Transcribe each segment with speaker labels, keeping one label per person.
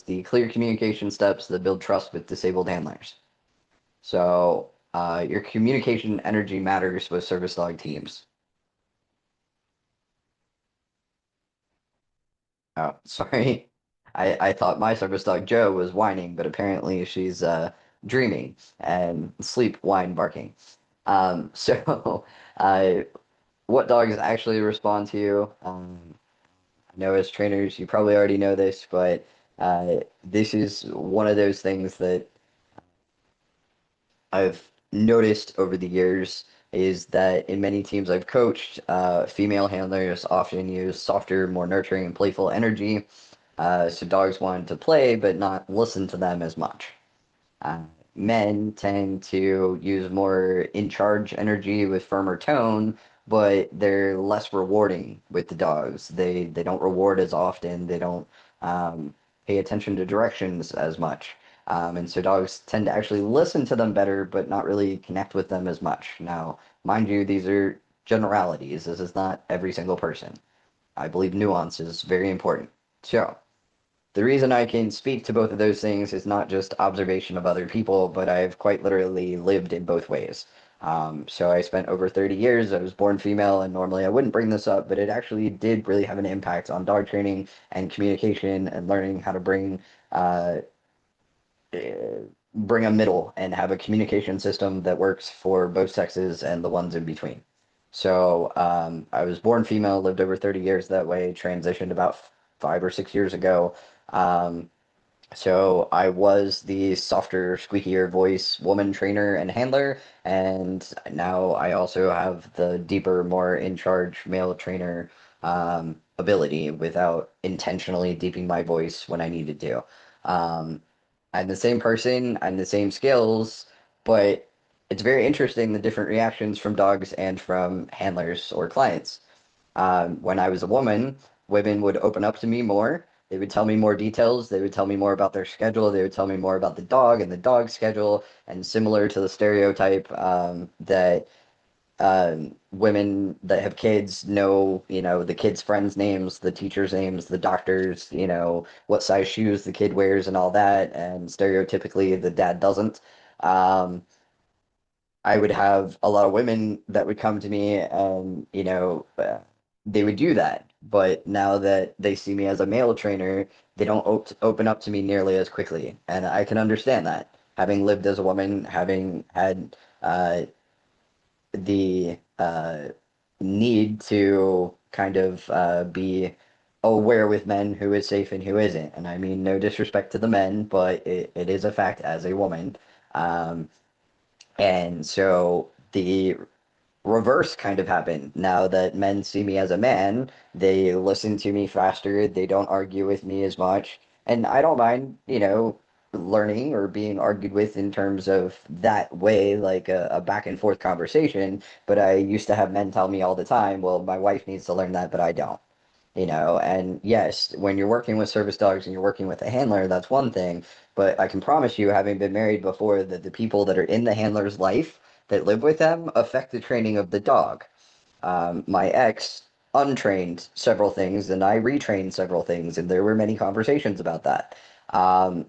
Speaker 1: the clear communication steps that build trust with disabled handlers. So your communication energy matters with service dog teams. Oh, sorry. I thought my service dog Joe was whining, but apparently she's dreaming and sleep whine barking. So uh, what dogs actually respond to you? I know as trainers, you probably already know this, but this is one of those things that I've noticed over the years is that in many teams I've coached, female handlers often use softer, more nurturing and playful energy. So dogs want to play, but not listen to them as much. Uh, Men tend to use more in charge energy with firmer tone, but they're less rewarding with the dogs. They don't reward as often. They don't pay attention to directions as much. And so dogs tend to actually listen to them better, but not really connect with them as much. Now, mind you, these are generalities. This is not every single person. I believe nuance is very important. So, the reason I can speak to both of those things is not just observation of other people, but I've quite literally lived in both ways. So I spent over 30 years. I was born female, and normally I wouldn't bring this up, but it actually did really have an impact on dog training and communication and learning how to uh, bring a middle and have a communication system that works for both sexes and the ones in between. So I was born female, lived over 30 years that way, transitioned about 5 or 6 years ago. Um, so I was the softer, squeakier voice woman trainer and handler, and now I also have the deeper, more in charge male trainer ability without intentionally deepening my voice when I needed to. Um, I'm the same person, I'm the same skills, but it's very interesting the different reactions from dogs and from handlers or clients. When I was a woman, women would open up to me more. They would tell me more details. They would tell me more about their schedule. They would tell me more about the dog and the dog schedule. And similar to the stereotype that women that have kids know, the kids' friends' names, the teachers' names, the doctors, what size shoes the kid wears and all that. And stereotypically, the dad doesn't. Um, I would have a lot of women that would come to me and, they would do that. But now that they see me as a male trainer, they don't open up to me nearly as quickly. And I can understand that. Having lived as a woman, having had uh, the need to kind of be aware with men who is safe and who isn't. And I mean, no disrespect to the men, but it is a fact as a woman. Um, and so the reverse kind of happened. Now that men see me as a man, they listen to me faster, they don't argue with me as much. And I don't mind, learning or being argued with in terms of that way, like a back and forth conversation. But I used to have men tell me all the time, well, my wife needs to learn that, but I don't. And yes, when you're working with service dogs and you're working with a handler, that's one thing. But I can promise you, having been married before, that the people that are in the handler's life that live with them affect the training of the dog. My ex untrained several things and I retrained several things, and there were many conversations about that.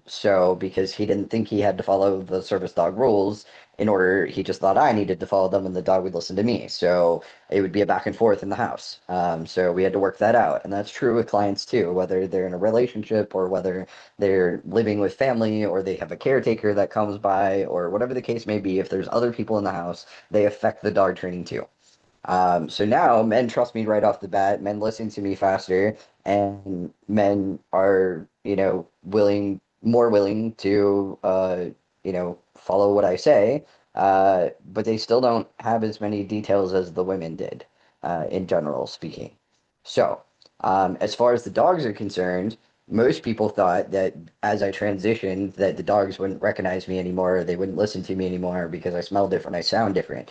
Speaker 1: So because he didn't think he had to follow the service dog rules in order, he just thought I needed to follow them and the dog would listen to me. So it would be a back and forth in the house. So we had to work that out. And that's true with clients too, whether they're in a relationship or whether they're living with family or they have a caretaker that comes by or whatever the case may be. If there's other people in the house, they affect the dog training too. So now men trust me right off the bat. Men listen to me faster, and men are, more willing to, follow what I say. But they still don't have as many details as the women did, in general speaking. So, as far as the dogs are concerned, most people thought that as I transitioned, that the dogs wouldn't recognize me anymore, they wouldn't listen to me anymore because I smell different, I sound different.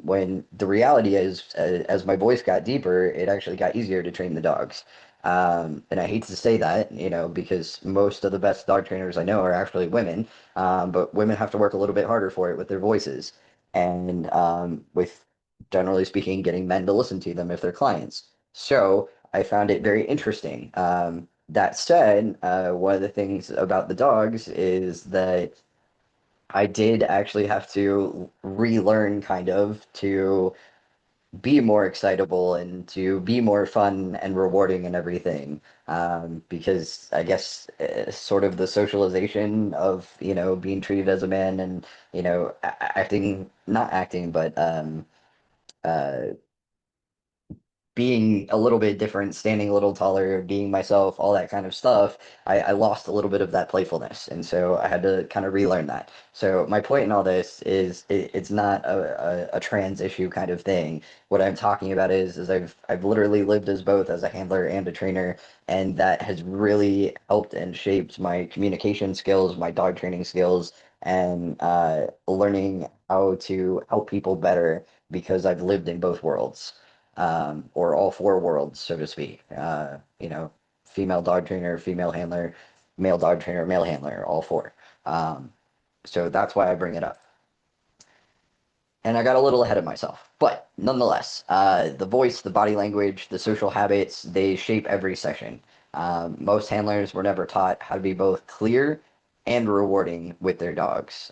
Speaker 1: When the reality is, as my voice got deeper, it actually got easier to train the dogs. And I hate to say that, because most of the best dog trainers I know are actually women, but women have to work a little bit harder for it with their voices and with, generally speaking, getting men to listen to them if they're clients. So I found it very interesting. That said, one of the things about the dogs is that I did actually have to relearn kind of to be more excitable and to be more fun and rewarding and everything. Because I guess sort of the socialization of, being treated as a man and, acting, not acting, but uh, being a little bit different, standing a little taller, being myself, all that kind of stuff, I lost a little bit of that playfulness. And so I had to kind of relearn that. So my point in all this is it's not a trans issue kind of thing. What I'm talking about is I've literally lived as both as a handler and a trainer, and that has really helped and shaped my communication skills, my dog training skills, and learning how to help people better because I've lived in both worlds, or all four worlds, so to speak. Female dog trainer, female handler, male dog trainer, male handler, all four. Um, so that's why I bring it up. And I got a little ahead of myself. But nonetheless, the voice, the body language, the social habits, they shape every session. Most handlers were never taught how to be both clear and rewarding with their dogs.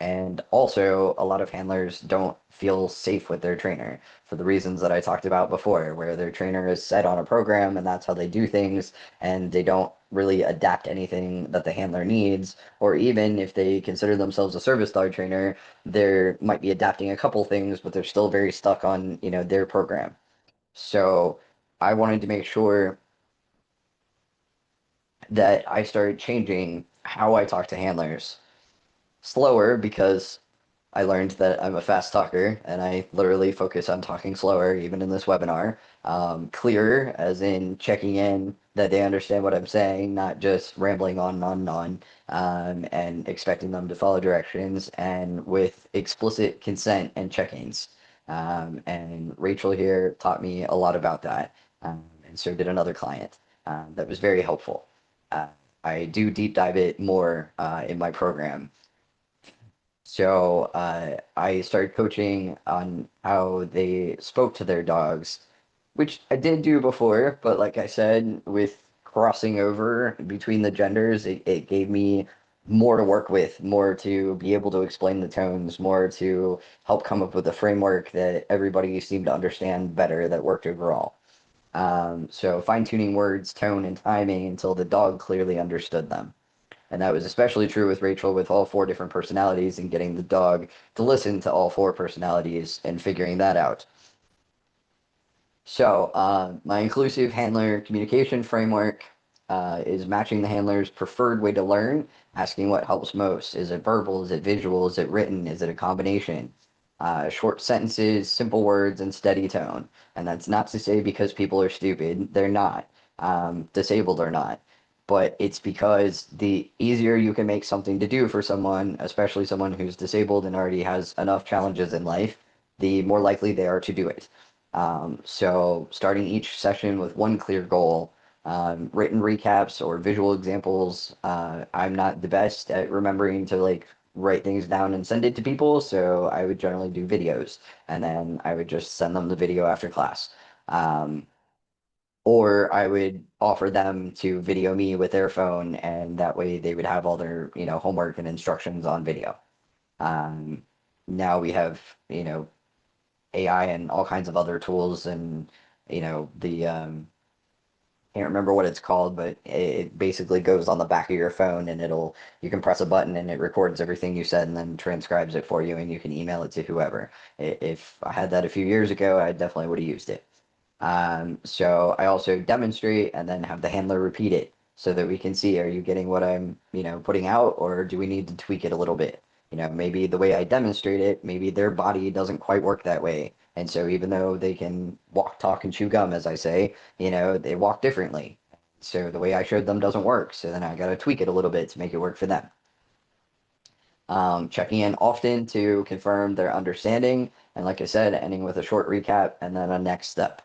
Speaker 1: And also, a lot of handlers don't feel safe with their trainer for the reasons that I talked about before, where their trainer is set on a program and that's how they do things, and they don't really adapt anything that the handler needs. Or even if they consider themselves a service dog trainer, they might be adapting a couple things, but they're still very stuck on, their program. So I wanted to make sure that I started changing how I talk to handlers. Slower because I learned that I'm a fast talker and I literally focus on talking slower, even in this webinar. Clearer, as in checking in that they understand what I'm saying, not just rambling on and on and on, and expecting them to follow directions, and with explicit consent and check-ins. And Rachel here taught me a lot about that, and so did another client. That was very helpful. Uh, I do deep dive it more in my program. So I started coaching on how they spoke to their dogs, which I did do before, but like I said, with crossing over between the genders, it gave me more to work with, more to be able to explain the tones, more to help come up with a framework that everybody seemed to understand better that worked overall. So fine-tuning words, tone, and timing until the dog clearly understood them. And that was especially true with Rachel with all four different personalities and getting the dog to listen to all four personalities and figuring that out. So, my inclusive handler communication framework is matching the handler's preferred way to learn, asking what helps most. Is it verbal? Is it visual? Is it written? Is it a combination? Short sentences, simple words, and steady tone. And that's not to say because people are stupid. They're not. Disabled or not. But it's because the easier you can make something to do for someone, especially someone who's disabled and already has enough challenges in life, the more likely they are to do it. So starting each session with one clear goal, written recaps or visual examples. I'm not the best at remembering to like write things down and send it to people, so I would generally do videos, and then I would just send them the video after class. Um, or I would offer them to video me with their phone, and that way they would have all their, homework and instructions on video. Um, Now we have, AI and all kinds of other tools, and the can't remember what it's called, but it basically goes on the back of your phone, and you can press a button and it records everything you said and then transcribes it for you, and you can email it to whoever. If I had that a few years ago, I definitely would have used it. So I also demonstrate and then have the handler repeat it so that we can see, are you getting what I'm, putting out, or do we need to tweak it a little bit? Maybe the way I demonstrate it, maybe their body doesn't quite work that way. And so even though they can walk, talk, and chew gum, as I say, they walk differently. So the way I showed them doesn't work. So then I got to tweak it a little bit to make it work for them. Checking in often to confirm their understanding. And like I said, ending with a short recap and then a next step.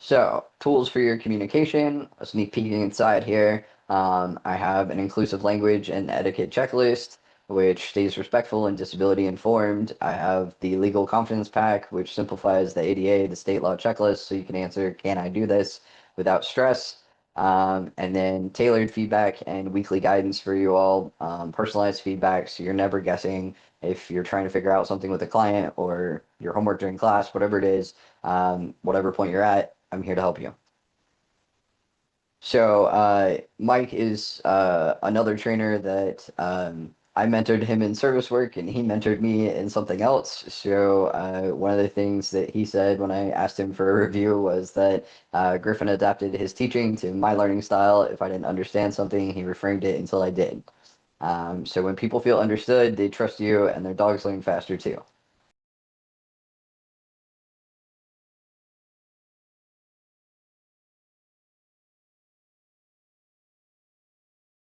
Speaker 1: So, tools for your communication, a sneak peek inside here. I have an inclusive language and etiquette checklist, which stays respectful and disability informed. I have the legal confidence pack, which simplifies the ADA, the state law checklist, so you can answer, can I do this without stress? And then tailored feedback and weekly guidance for you all, personalized feedback, so you're never guessing if you're trying to figure out something with a client or your homework during class, whatever it is, whatever point you're at, I'm here to help you. So Mike is another trainer that I mentored him in service work, and he mentored me in something else. So one of the things that he said when I asked him for a review was that Griffin adapted his teaching to my learning style. If I didn't understand something, he reframed it until I did. So when people feel understood, they trust you, and their dogs learn faster too.